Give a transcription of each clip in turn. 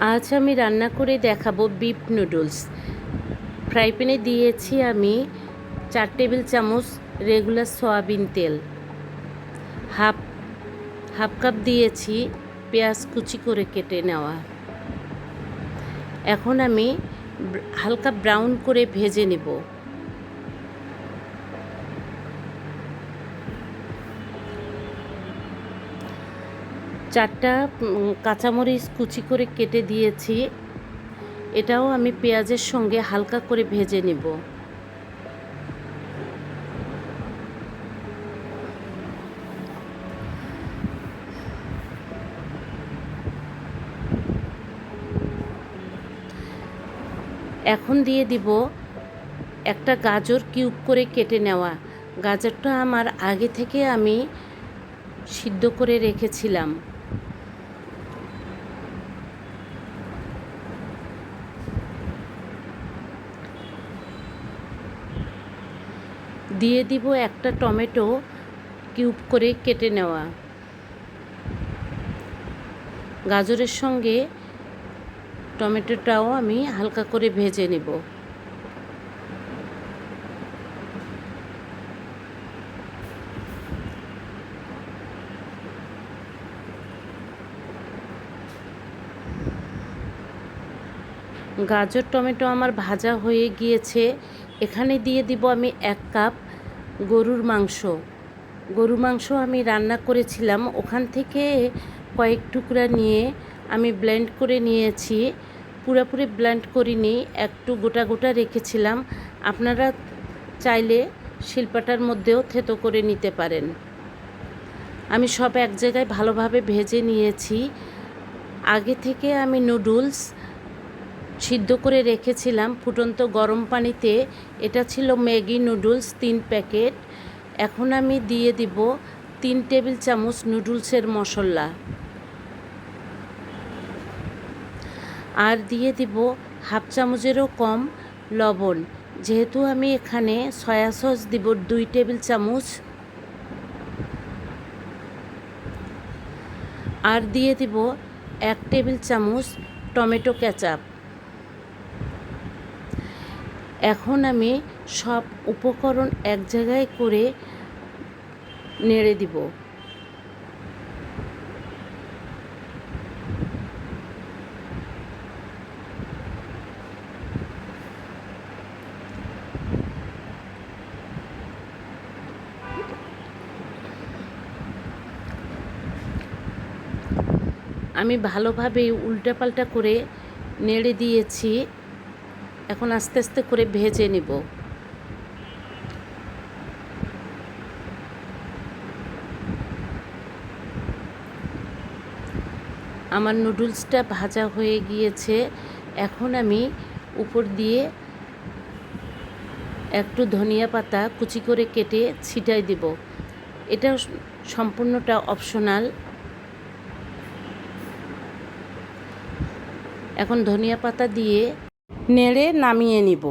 আজ আমি রান্না করে দেখাবো বিফ নুডলস। ফ্রাই প্যানে দিয়েছি আমি 4 টেবিল চামচ রেগুলার সয়াবিন তেল। হাফ হাফ কাপ দিয়েছি পেঁয়াজ কুচি করে কেটে নেওয়া। এখন আমি হালকা ব্রাউন করে ভেজে নেব। চারটা কাঁচামরিচ কুচি করে কেটে দিয়েছি, এটাও আমি পেঁয়াজের সঙ্গে হালকা করে ভেজে নেব। এখন দিয়ে দিব একটা গাজর কিউব করে কেটে নেওয়া। গাজরটা আমার আগে থেকে আমি সিদ্ধ করে রেখেছিলাম। দিয়ে দিব একটা টমেটো কিউব করে কেটে নেওয়া। গাজরের সঙ্গে টমেটোটাও আমি হালকা করে ভেজে নেব। গাজর টমেটো আমার ভাজা হয়ে গিয়েছে। এখানে দিয়ে দিব আমি 1 কাপ গরুর মাংস আমি রান্না করেছিলাম, ওখান থেকে কয়েক টুকরা নিয়ে আমি ব্লেন্ড করে নিয়েছি। পুরোপুরি ব্লেন্ড করিনি, একটু গোটা গোটা রেখেছিলাম। আপনারা চাইলে শিলপাটার মধ্যেও থেতো করে নিতে পারেন। আমি সব এক জায়গায় ভালোভাবে ভেজে নিয়েছি। আগে থেকে আমি নুডলস সিদ্ধ করে রেখেছিলাম ফুটন্ত গরম পানিতে। এটা ছিল ম্যাগি নুডলস 3 প্যাকেট। এখন আমি দিয়ে দিব 3 টেবিল চামচ নুডলসের মশলা, আর দিয়ে দিব হাফ চামচেরও কম লবণ। যেহেতু আমি এখানে সয়া সস দিব 2 টেবিল চামচ, আর দিয়ে দিব 1 টেবিল চামচ টমেটো কেচাপ। এখন আমি সব উপকরণ এক জায়গায় করে নেড়ে দিব। আমি ভালোভাবে উল্টাপাল্টা করে নেড়ে দিয়েছি। এখন আস্তে আস্তে করে ভেজে নেব। আমার নুডলসটা ভাজা হয়ে গিয়েছে। এখন আমি উপর দিয়ে একটু ধনিয়া পাতা কুচি করে কেটে ছিটাই দেব। এটা সম্পূর্ণটা অপশনাল। এখন ধনিয়া পাতা দিয়ে নেড়ে নামিয়ে নিব।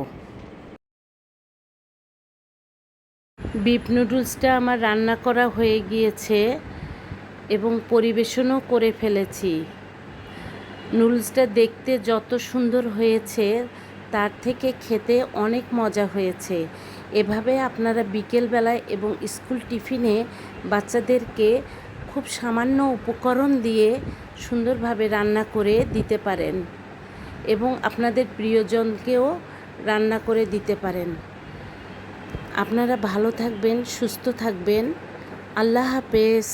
বিফ নুডলসটা আমার রান্না করা হয়ে গিয়েছে এবং পরিবেশনও করে ফেলেছি। নুডলসটা দেখতে যত সুন্দর হয়েছে তার থেকে খেতে অনেক মজা হয়েছে। এভাবে আপনারা বিকেলবেলায় এবং স্কুল টিফিনে বাচ্চাদেরকে খুব সামান্য উপকরণ দিয়ে সুন্দরভাবে রান্না করে দিতে পারেন এবং আপনাদের প্রিয়জনকেও রান্না করে দিতে পারেন। আপনারা ভালো থাকবেন, সুস্থ থাকবেন। আল্লাহ হাফেজ।